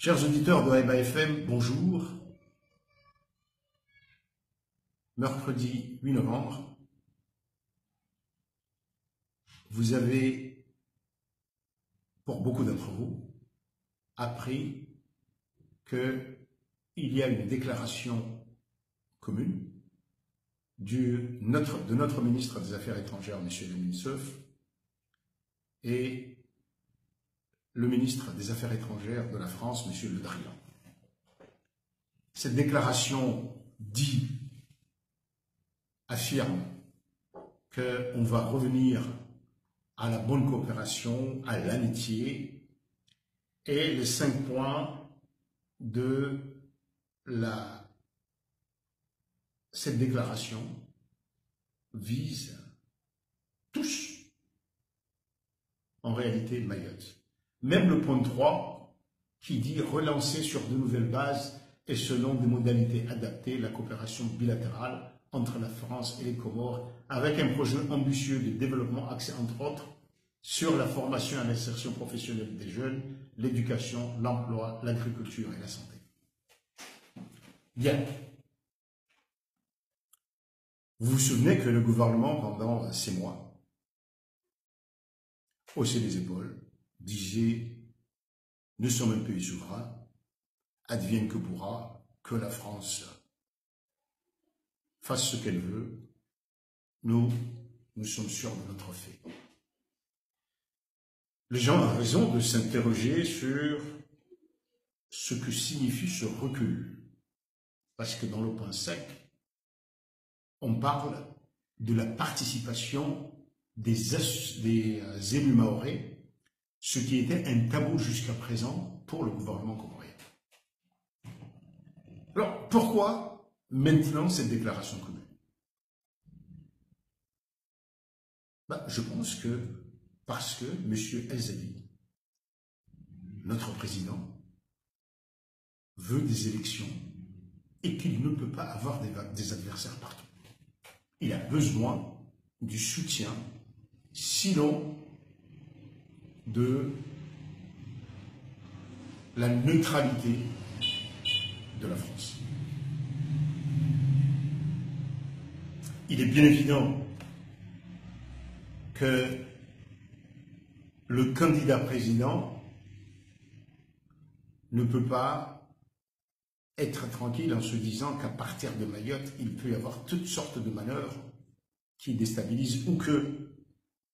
Chers auditeurs de Haïba FM, bonjour. Mercredi 8 novembre, vous avez, pour beaucoup d'entre vous, appris qu'il y a une déclaration commune de notre ministre des Affaires étrangères, M. Denis Seuf, et le ministre des Affaires étrangères de la France, M. Le Drian. Cette déclaration affirme qu'on va revenir à la bonne coopération, à l'amitié, et les 5 points de cette déclaration visent tous, en réalité, Mayotte. Même le point 3, qui dit relancer sur de nouvelles bases et selon des modalités adaptées la coopération bilatérale entre la France et les Comores, avec un projet ambitieux de développement axé entre autres sur la formation et l'insertion professionnelle des jeunes, l'éducation, l'emploi, l'agriculture et la santé. Bien. Vous vous souvenez que le gouvernement, pendant 6 mois, haussait les épaules, disait « Nous sommes un pays souverain, advienne que pourra, que la France fasse ce qu'elle veut, nous sommes sûrs de notre fait. » Les gens ont raison de s'interroger sur ce que signifie ce recul. Parce que dans le point 5, on parle de la participation des élus mahorais, ce qui était un tabou jusqu'à présent pour le gouvernement comorien. Alors, pourquoi maintenant cette déclaration commune? Je pense que parce que M. El-Zadi, notre président, veut des élections et qu'il ne peut pas avoir des adversaires partout. Il a besoin du soutien, sinon de la neutralité de la France. Il est bien évident que le candidat président ne peut pas être tranquille en se disant qu'à partir de Mayotte, il peut y avoir toutes sortes de manœuvres qui déstabilisent ou que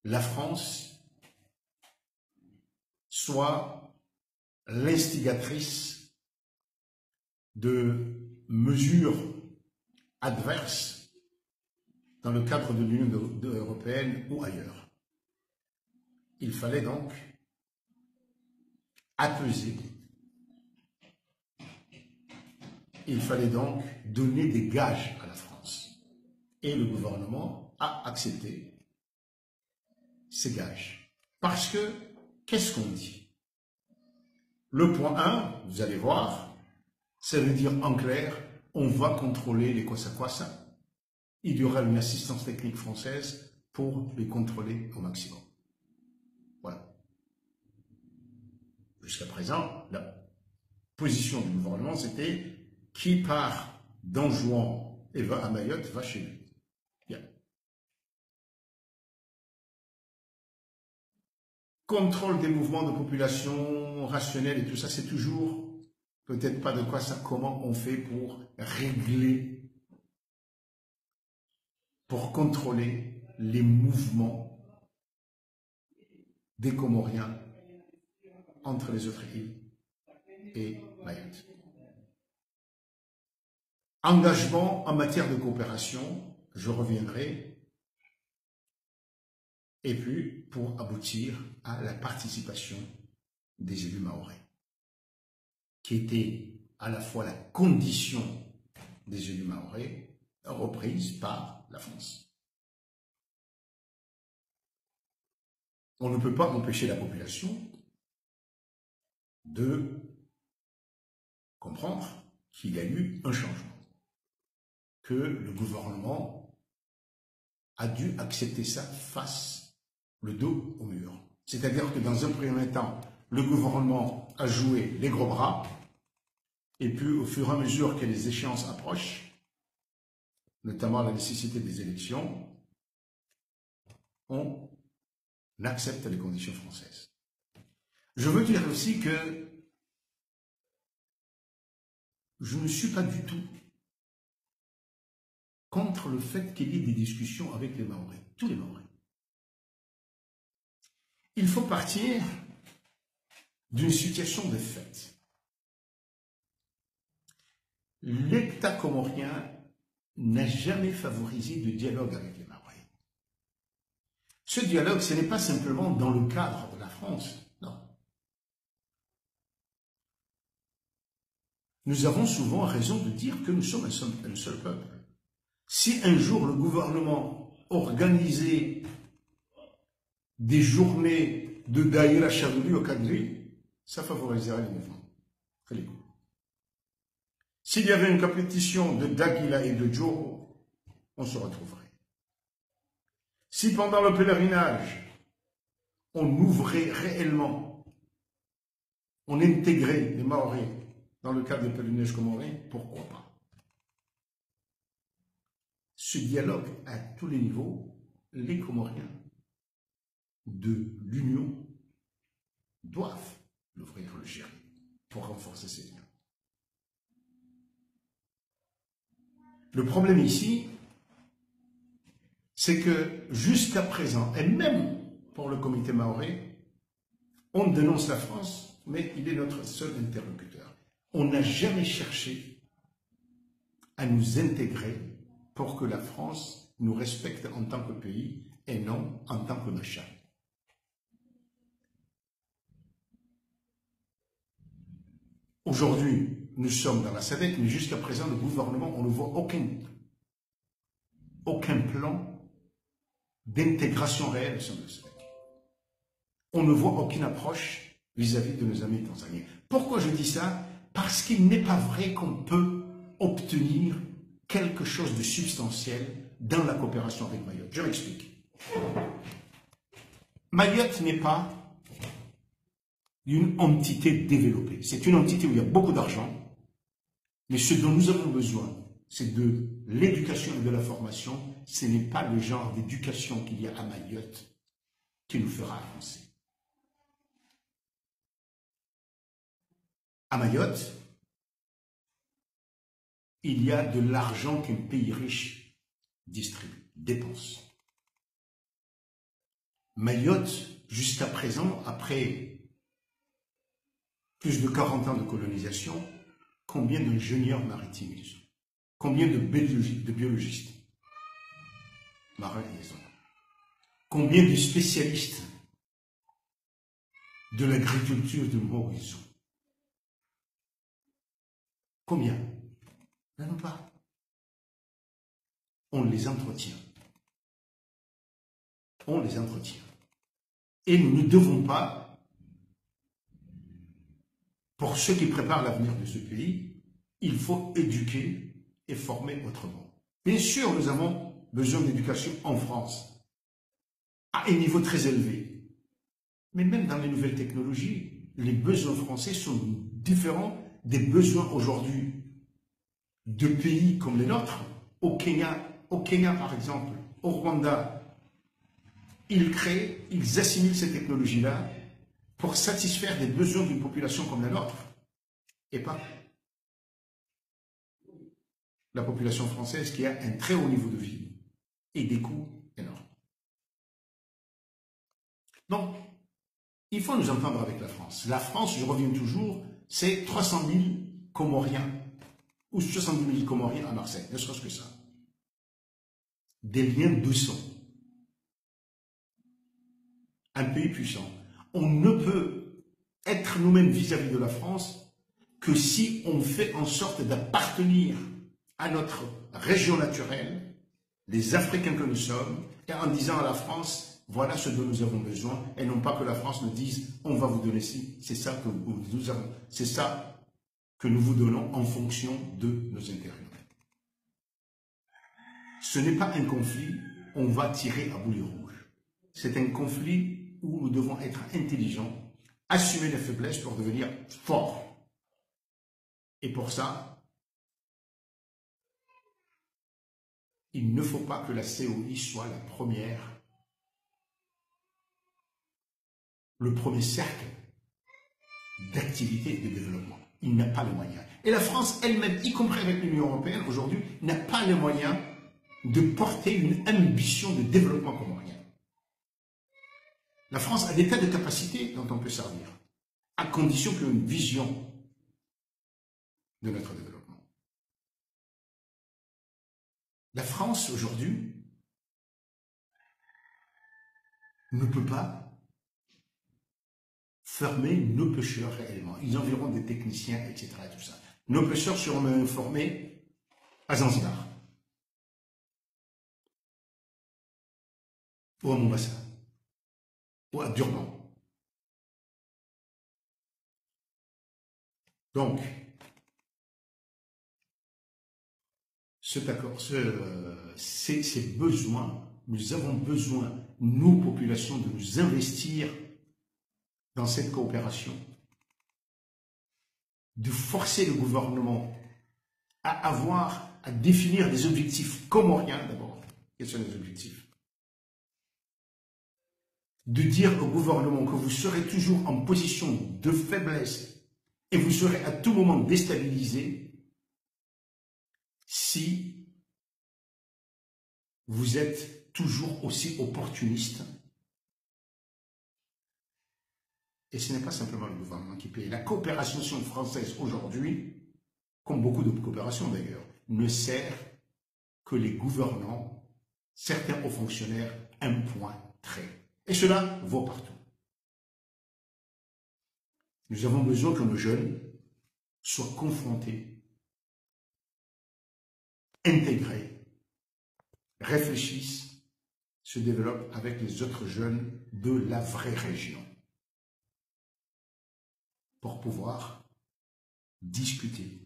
la France soit l'instigatrice de mesures adverses dans le cadre de l'Union européenne ou ailleurs. Il fallait donc apaiser. Il fallait donc donner des gages à la France. Et le gouvernement a accepté ces gages. Parce que, qu'est-ce qu'on dit? Le point 1, vous allez voir, ça veut dire en clair, on va contrôler les kwassa-kwassa. Il y aura une assistance technique française pour les contrôler au maximum. Voilà. Jusqu'à présent, la position du gouvernement, c'était qui part d'Anjouan et va à Mayotte, va chez lui. Bien. Contrôle des mouvements de population rationnels et tout ça, c'est toujours peut-être pas de quoi ça, comment on fait pour régler, pour contrôler les mouvements des Comoriens entre les autres îles et Mayotte. Engagement en matière de coopération, je reviendrai, et puis pour aboutir à la participation des élus mahorais, qui était à la fois la condition des élus mahorais reprise par la France. On ne peut pas empêcher la population de comprendre qu'il y a eu un changement, que le gouvernement a dû accepter ça face le dos au mur. C'est-à-dire que dans un premier temps, le gouvernement a joué les gros bras, et puis au fur et à mesure que les échéances approchent, notamment la nécessité des élections, on accepte les conditions françaises. Je veux dire aussi que je ne suis pas du tout contre le fait qu'il y ait des discussions avec les Mahorais, tous les Mahorais. Il faut partir d'une situation de fait. L'État comorien n'a jamais favorisé de dialogue avec les Mahorais. Ce dialogue, ce n'est pas simplement dans le cadre de la France, non. Nous avons souvent raison de dire que nous sommes un seul peuple. Si un jour le gouvernement organisait des journées de Daïra Chadouli au Kadri, ça favoriserait les mouvements. S'il y avait une compétition de Daguila et de Djoro, on se retrouverait. Si pendant le pèlerinage, on ouvrait réellement, on intégrait les Mahorais dans le cadre des pèlerinages comoriens, pourquoi pas? Ce dialogue à tous les niveaux, les Comoriens de l'Union doivent l'ouvrir, le gérer pour renforcer ces liens. Le problème ici, c'est que jusqu'à présent, et même pour le comité mahorais, on dénonce la France, mais il est notre seul interlocuteur. On n'a jamais cherché à nous intégrer pour que la France nous respecte en tant que pays et non en tant que machin. Aujourd'hui, nous sommes dans la SADC, mais jusqu'à présent, le gouvernement, on ne voit aucun plan d'intégration réelle au sein de la SADC. On ne voit aucune approche vis-à-vis de nos amis tanzaniens. Pourquoi je dis ça? Parce qu'il n'est pas vrai qu'on peut obtenir quelque chose de substantiel dans la coopération avec Mayotte. Je m'explique. Mayotte n'est pas une entité développée. C'est une entité où il y a beaucoup d'argent, mais ce dont nous avons besoin, c'est de l'éducation et de la formation. Ce n'est pas le genre d'éducation qu'il y a à Mayotte qui nous fera avancer. À Mayotte, il y a de l'argent qu'un pays riche distribue, dépense. Mayotte, jusqu'à présent, après plus de 40 ans de colonisation, combien d'ingénieurs maritimes ils ont? Combien de biologistes marins ils ont? Combien de spécialistes de l'agriculture de mort ils ont? Combien? Non, pas. On les entretient. On les entretient. Et nous ne devons pas, pour ceux qui préparent l'avenir de ce pays, il faut éduquer et former autrement. Bien sûr, nous avons besoin d'éducation en France, à un niveau très élevé. Mais même dans les nouvelles technologies, les besoins français sont différents des besoins aujourd'hui de pays comme les nôtres. Au Kenya par exemple, au Rwanda, ils créent, ils assimilent ces technologies-là pour satisfaire des besoins d'une population comme la nôtre, et pas la population française qui a un très haut niveau de vie et des coûts énormes. Donc, il faut nous entendre avec la France. La France, je reviens toujours, c'est 300 000 Comoriens ou 70 000 Comoriens à Marseille, ne serait-ce que ça. Des liens de sang. Un pays puissant. On ne peut être nous-mêmes vis-à-vis de la France que si on fait en sorte d'appartenir à notre région naturelle, les Africains que nous sommes, et en disant à la France, voilà ce dont nous avons besoin, et non pas que la France nous dise, on va vous donner ci, c'est ça que nous avons, c'est ça que nous vous donnons en fonction de nos intérêts. Ce n'est pas un conflit, on va tirer à boulet rouge. C'est un conflit où nous devons être intelligents assumer les faiblesses pour devenir fort. Et pour ça, il ne faut pas que la COI soit la première, le premier cercle d'activité et de développement. Il n'a pas les moyens. Et la France elle-même, y compris avec l'Union européenne aujourd'hui, n'a pas les moyens de porter une ambition de développement comorien. La France a des tas de capacités dont on peut servir, à condition qu'il y ait une vision de notre développement. La France aujourd'hui ne peut pas former nos pêcheurs réellement. Ils enverront des techniciens, etc. Et tout ça. Nos pêcheurs seront formés à Zanzibar, ou à Mombasa, ou à Durban. Donc, cet accord, ces besoins, nous avons besoin, nous, populations, de nous investir dans cette coopération, de forcer le gouvernement à définir des objectifs comoriens d'abord. Quels sont les objectifs? De dire au gouvernement que vous serez toujours en position de faiblesse et vous serez à tout moment déstabilisé si vous êtes toujours aussi opportuniste. Et ce n'est pas simplement le gouvernement qui paye. La coopération française aujourd'hui, comme beaucoup de coopérations d'ailleurs, ne sert que les gouvernants, certains hauts fonctionnaires, un point trait. Et cela vaut partout. Nous avons besoin que nos jeunes soient confrontés, intégrés, réfléchissent, se développent avec les autres jeunes de la vraie région pour pouvoir discuter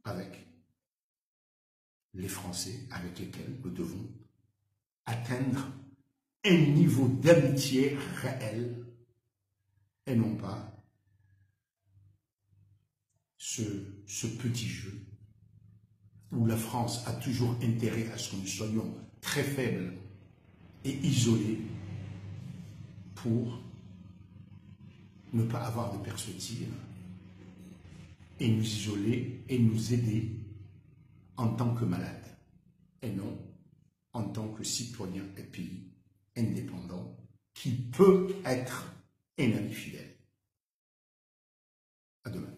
avec les Français avec lesquels nous devons atteindre un niveau d'amitié réel et non pas ce petit jeu où la France a toujours intérêt à ce que nous soyons très faibles et isolés pour ne pas avoir de perspective et nous isoler et nous aider en tant que malades et non en tant que citoyen et pays indépendant qui peut être un ami fidèle. À demain.